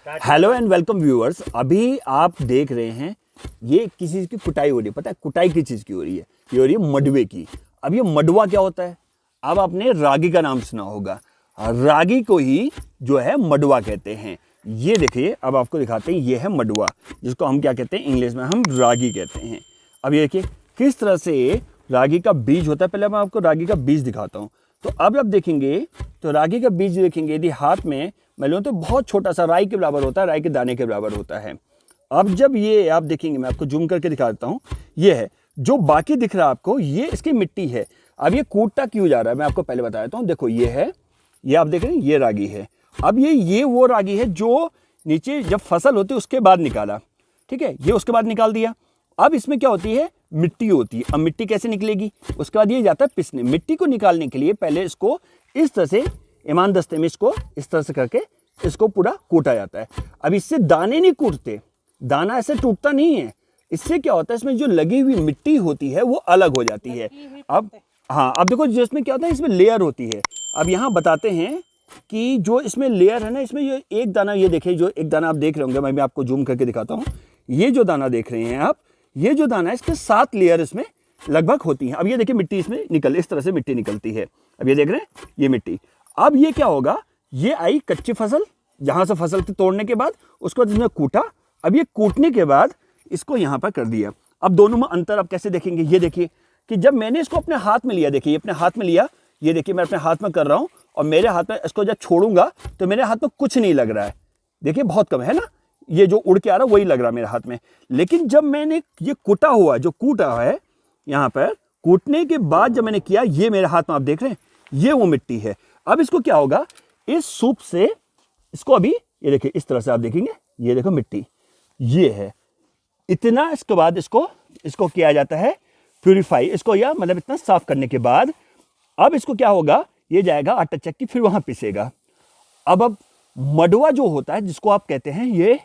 Hello and welcome viewers. अभी आप देख रहे हैं ये किसी चीज़ की कुटाई हो रही है। पता है कुटाई किस चीज़ की हो रही है? ये हो रही है मडवे की। अब ये मडवा क्या होता है? अब आपने रागी का नाम सुना होगा। रागी को ही जो है मडवा कहते हैं। ये देखिए, अब आपको दिखाते हैं, ये है मडवा, जिसको हम क्या कहते हैं इंग्लिश में, हम रागी कहते हैं। अब ये देखिए किस तरह से रागी का बीज होता है। पहले मैं आपको रागी का बीज दिखाता हूँ। तो अब आप देखेंगे तो रागी का बीज देखेंगे, यदि हाथ में मैं लूँ तो बहुत छोटा सा राई के बराबर होता है, राई के दाने के बराबर होता है। अब जब ये आप देखेंगे, मैं आपको जूम करके दिखा देता हूँ, ये है जो बाकी दिख रहा है आपको, ये इसकी मिट्टी है। अब ये कूटता क्यों जा रहा है मैं आपको पहले बता देता हूँ। देखो ये है, ये आप देख रहे हैं, ये रागी है। अब ये वो रागी है जो नीचे जब फसल होती है उसके बाद निकाला, ठीक है, ये उसके बाद निकाल दिया। अब इसमें क्या होती है, मिट्टी होती है। अब मिट्टी कैसे निकलेगी? उसके बाद ये जाता है पिसने। मिट्टी को निकालने के लिए पहले इसको इस तरह से ईमान दस्ते में इसको इस तरह से करके इसको पूरा कूटा जाता है। अब इससे दाने नहीं कूटते, दाना ऐसे टूटता नहीं है। इससे क्या होता है, इसमें जो लगी हुई मिट्टी होती है वो अलग हो जाती है। अब हाँ, अब देखो जिसमें क्या होता है, इसमें लेयर होती है। अब यहाँ बताते हैं कि जो इसमें लेयर है ना, इसमें ये एक दाना, ये देखिए जो एक दाना आप देख रहे होंगे, मैं भी आपको जूम करके दिखाता हूँ। ये जो दाना देख रहे हैं आप, ये जो दाना है, इसके 7 लेयर इसमें लगभग होती हैं। अब ये देखिए मिट्टी इसमें इस तरह से मिट्टी निकलती है। अब ये देख रहे हैं ये मिट्टी। अब ये क्या होगा, ये आई कच्ची फसल, जहाँ से फसल तोड़ने के बाद उसको बाद इसमें कूटा। अब ये कूटने के बाद इसको यहाँ पर कर दिया। अब दोनों में अंतर आप कैसे देखेंगे, ये देखिए कि जब मैंने इसको अपने हाथ में लिया, देखिए अपने हाथ में लिया, ये देखिए मैं अपने हाथ में कर रहा हूँ, और मेरे हाथ में इसको जब छोड़ूंगा तो मेरे हाथ में कुछ नहीं लग रहा है। देखिए बहुत कम है ना, ये जो उड़ के आ रहा है वही लग रहा है मेरे हाथ में। लेकिन जब मैंने ये कूटा हुआ, जो कूटा है यहाँ पर, कूटने के बाद जब मैंने किया, ये मेरे हाथ में आप देख रहे हैं, ये वो मिट्टी है। अब इसको क्या होगा, इस सूप से इसको अभी ये देखिए इस तरह से आप देखेंगे, ये देखो मिट्टी ये है इतना। इसके बाद इसको किया जाता है प्यूरिफाई, इसको या मतलब इतना साफ करने के बाद अब इसको क्या होगा, ये जाएगा आटा चक्की, फिर वहां पिसेगा। अब मडवा जो होता है, जिसको आप कहते हैं, ये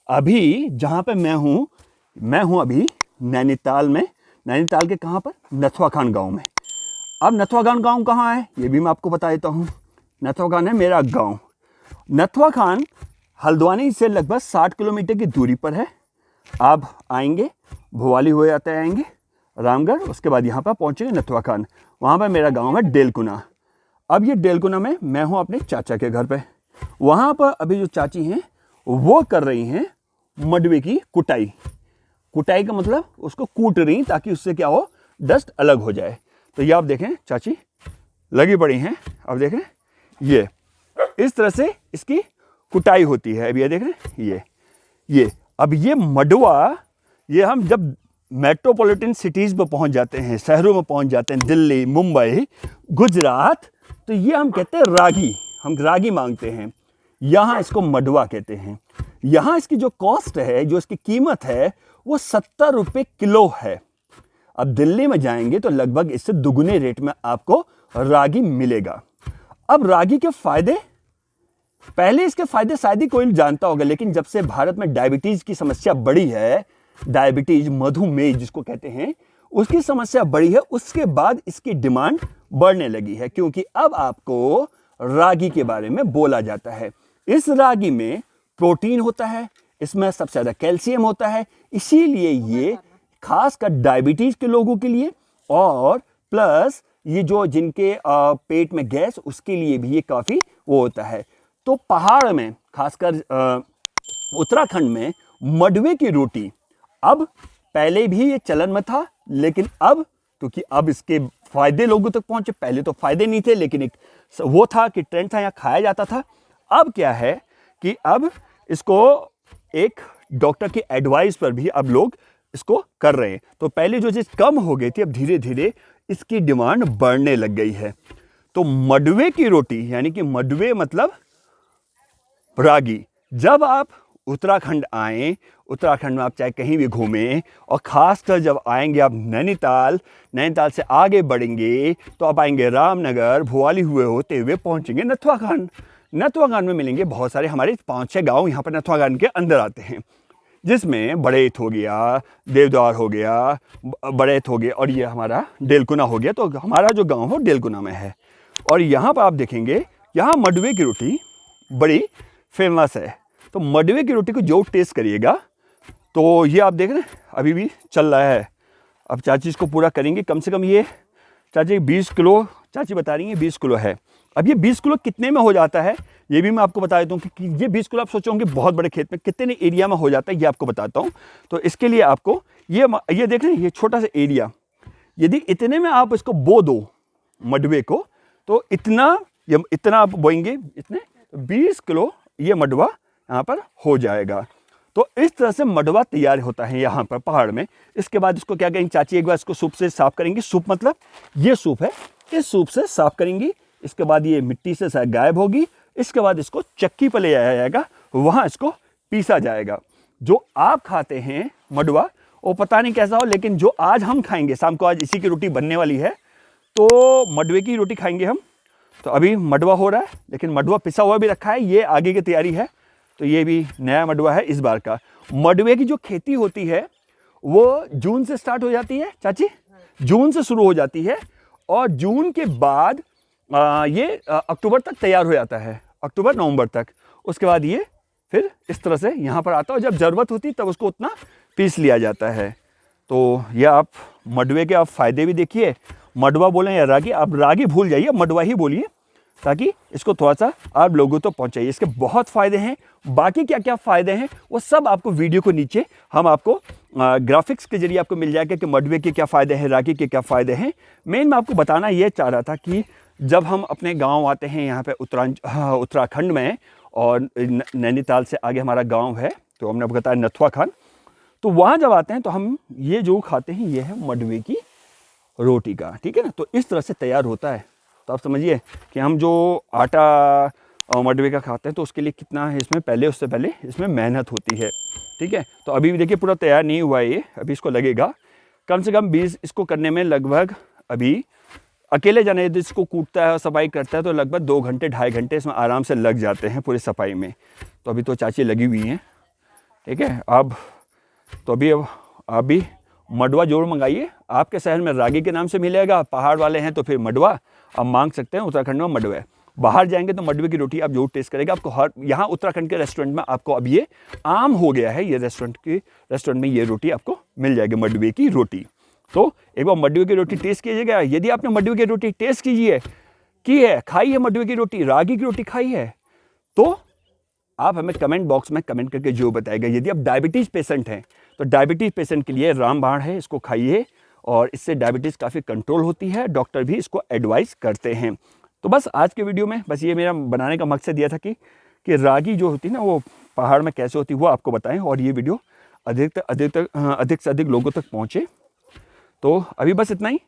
अभी जहां पे मैं हूं अभी नैनीताल में। नैनीताल के कहां पर? नथवा खान गांव में। अब नथवा खान गांव कहाँ है ये भी मैं आपको बता देता हूँ। नथवा खान है मेरा गांव। नथवा खान हल्द्वानी से लगभग 60 किलोमीटर की दूरी पर है। आप आएंगे, भोवाली हो जाते आएंगे रामगढ़, उसके बाद यहाँ पर पहुँचेंगे नथवा खान। वहाँ पर मेरा गांव है डेलकुना। अब ये डेलकुना में मैं हूँ अपने चाचा के घर पे। वहाँ पर अभी जो चाची हैं वो कर रही हैं मडवे की कुटाई। कुटाई का मतलब उसको कूट रही, ताकि उससे क्या हो, डस्ट अलग हो जाए। तो ये आप देखें चाची लगी पड़ी हैं। अब देखें ये इस तरह से इसकी कुटाई होती है। अब ये देख रहे हैं ये अब ये मडवा, ये हम जब मेट्रोपॉलिटन सिटीज़ में पहुंच जाते हैं, शहरों में पहुंच जाते हैं, दिल्ली, मुंबई, गुजरात, तो ये हम कहते हैं रागी, हम रागी मांगते हैं। यहाँ इसको मडवा कहते हैं। यहाँ इसकी जो कॉस्ट है, जो इसकी कीमत है, वो 70 रुपये किलो है। अब दिल्ली में जाएंगे तो लगभग इससे दुगुने रेट में आपको रागी मिलेगा। अब रागी के फायदे, पहले इसके फायदे शायद ही कोई जानता होगा, लेकिन जब से भारत में डायबिटीज की समस्या बढ़ी है, डायबिटीज, मधुमेह जिसको कहते हैं, उसकी समस्या बढ़ी है, उसके बाद इसकी डिमांड बढ़ने लगी है। क्योंकि अब आपको रागी के बारे में बोला जाता है। इस रागी में प्रोटीन होता है, इसमें सबसे ज्यादा कैल्शियम होता है, इसीलिए ये खासकर डायबिटीज के लोगों के लिए, और प्लस ये जो जिनके पेट में गैस, उसके लिए भी ये काफी वो होता है। तो पहाड़ में, खासकर उत्तराखंड में, मडवे की रोटी अब, पहले भी ये चलन में था, लेकिन अब क्योंकि अब इसके फायदे लोगों तक पहुंचे। पहले तो फायदे नहीं थे, लेकिन एक वो था कि ट्रेंड था, यहाँ खाया जाता था। अब क्या है कि अब इसको एक डॉक्टर की एडवाइस पर भी अब लोग इसको कर रहे हैं। तो पहले जो चीज़ कम हो गई थी, अब धीरे धीरे इसकी डिमांड बढ़ने लग गई है। तो मडवे की रोटी, यानी कि मडवे मतलब रागी, जब आप उत्तराखंड आएँ, उत्तराखंड में आप चाहे कहीं भी घूमें, और ख़ासकर जब आएंगे आप नैनीताल, नैनीताल से आगे बढ़ेंगे तो आप आएंगे रामनगर, भोवाली हुए होते हुए पहुंचेंगे नथवा खान। नथवा खान में मिलेंगे बहुत सारे, हमारे 5-6 गांव यहाँ पर नथवा खान के अंदर आते हैं, जिसमें बड़ेत हो गया, देवद्वार हो गया, बड़ेत हो गया, और ये हमारा डेलकुना हो गया। तो हमारा जो गाँव हो डेलकुना में है। और यहाँ पर आप देखेंगे, यहाँ मडवे की रोटी बड़ी फेमस है। तो मडवे की रोटी को जो टेस्ट करिएगा, तो ये आप देख रहे हैं अभी भी चल रहा है। अब चाची इसको पूरा करेंगे, कम से कम ये चाची 20 किलो, चाची बता रही हैं 20 किलो है। अब ये 20 किलो कितने में हो जाता है ये भी मैं आपको बता देता हूँ कि ये 20 किलो आप सोचोगे बहुत बड़े खेत में कितने एरिया में हो जाता है, ये आपको बताता हूँ। तो इसके लिए आपको ये देख रहे हैं, ये छोटा सा एरिया, यदि इतने में आप इसको बो दो मडवे को, तो इतना आप बोएंगे, इतने 20 किलो ये मडवा यहाँ पर हो जाएगा। तो इस तरह से मडवा तैयार होता है यहाँ पर पहाड़ में। इसके बाद इसको क्या करेंगे चाची, एक बार इसको सूप से साफ करेंगे। सूप मतलब ये सूप है, इस सूप से साफ करेंगी। इसके बाद ये मिट्टी से गायब होगी। इसके बाद इसको चक्की पर ले जाया जाएगा, वहाँ इसको पीसा जाएगा। जो आप खाते हैं मडवा वो पता नहीं कैसा हो, लेकिन जो आज हम खाएंगे शाम को, आज इसी की रोटी बनने वाली है, तो मडवे की रोटी खाएंगे हम। तो अभी मडवा हो रहा है, लेकिन मडवा पिसा हुआ भी रखा है, ये आगे की तैयारी है। तो ये भी नया मडवा है इस बार का। मडवे की जो खेती होती है वो जून से स्टार्ट हो जाती है चाची, जून से शुरू हो जाती है, और जून के बाद ये अक्टूबर तक तैयार हो जाता है, अक्टूबर नवंबर तक। उसके बाद ये फिर इस तरह से यहाँ पर आता है, और जब ज़रूरत होती है तब उसको उतना पीस लिया जाता है। तो ये आप मडवे के आप फ़ायदे भी देखिए। मडवा बोलें या रागी, आप रागी भूल जाइए, मडवा ही बोलिए, ताकि इसको थोड़ा सा आप लोगों तो पहुँचाइए। इसके बहुत फ़ायदे हैं, बाकी क्या क्या फ़ायदे हैं वो सब आपको वीडियो को नीचे हम आपको ग्राफिक्स के जरिए आपको मिल जाएगा कि मडवे के क्या फ़ायदे हैं, रागी के क्या फ़ायदे हैं। मेन मैं आपको बताना ये चाह रहा था कि जब हम अपने गांव आते हैं यहाँ पे उत्तराखंड में, और नैनीताल से आगे हमारा गांव है, तो हमने आपको बताया नथुआ खान, तो वहाँ जब आते हैं तो हम ये जो खाते हैं ये है मडवे की रोटी का, ठीक है ना। तो इस तरह से तैयार होता है। तो आप समझिए कि हम जो आटा मडवे का खाते हैं तो उसके लिए कितना है इसमें, पहले उससे पहले इसमें मेहनत होती है, ठीक है। तो अभी भी देखिए पूरा तैयार नहीं हुआ है ये, अभी इसको लगेगा कम से कम 20, इसको करने में लगभग, अभी अकेले जाने यदि इसको कूटता है, सफाई करता है, तो लगभग 2 घंटे 2.5 घंटे इसमें आराम से लग जाते हैं पूरी सफाई में। तो अभी तो चाची लगी हुई हैं, ठीक है। अब तो अभी मडवा जरूर मंगाइए। आपके शहर में रागी के नाम से मिलेगा, पहाड़ वाले हैं तो फिर मडवा आप मांग सकते हैं। उत्तराखंड में मडवा है, बाहर जाएंगे तो मडवे की रोटी आप जरूर टेस्ट करेंगे। आपको हर यहाँ उत्तराखंड के रेस्टोरेंट में आपको अब ये आम हो गया है, ये रेस्टोरेंट में ये रोटी आपको मिल जाएगी, मडवे की रोटी। तो एक बार मडवे की रोटी टेस्ट कीजिएगा। यदि आपने मडवे की रोटी टेस्ट की है, खाई है मडवे की रोटी, रागी की रोटी खाई है, तो आप हमें कमेंट बॉक्स में कमेंट करके जो बताएगा। यदि आप डायबिटीज़ पेशेंट हैं तो डायबिटीज़ पेशेंट के लिए रामबाण है, इसको खाइए, और इससे डायबिटीज़ काफ़ी कंट्रोल होती है, डॉक्टर भी इसको एडवाइस करते हैं। तो बस आज के वीडियो में बस ये मेरा बनाने का मकसद यह था कि रागी जो होती है ना वो पहाड़ में कैसे होती है वो आपको बताएं, और ये वीडियो अधिक से अधिक लोगों तक पहुँचे। तो अभी बस इतना ही,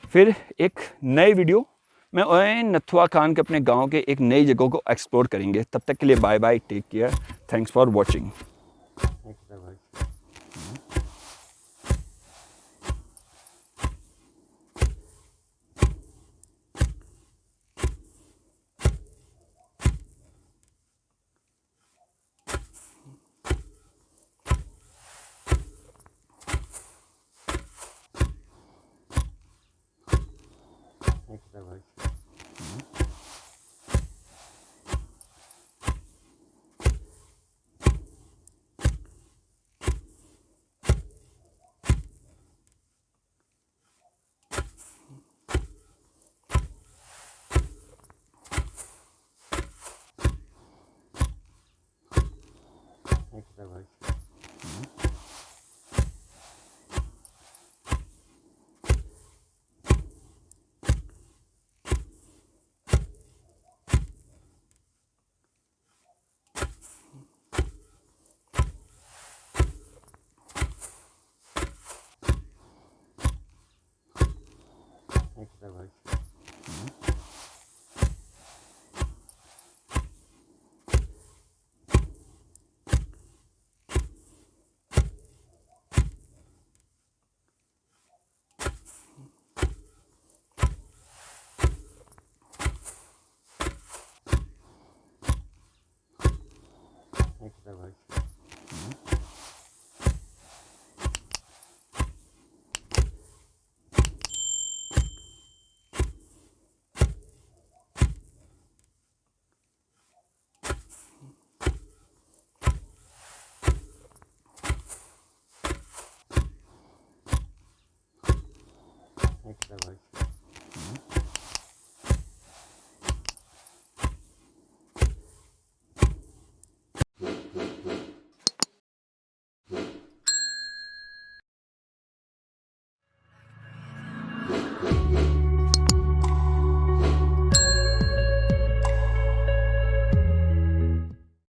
फिर एक नए वीडियो में नथुआ खान के अपने गांव के एक नई जगह को एक्सप्लोर करेंगे। तब तक के लिए bye bye, take care, thanks for watching.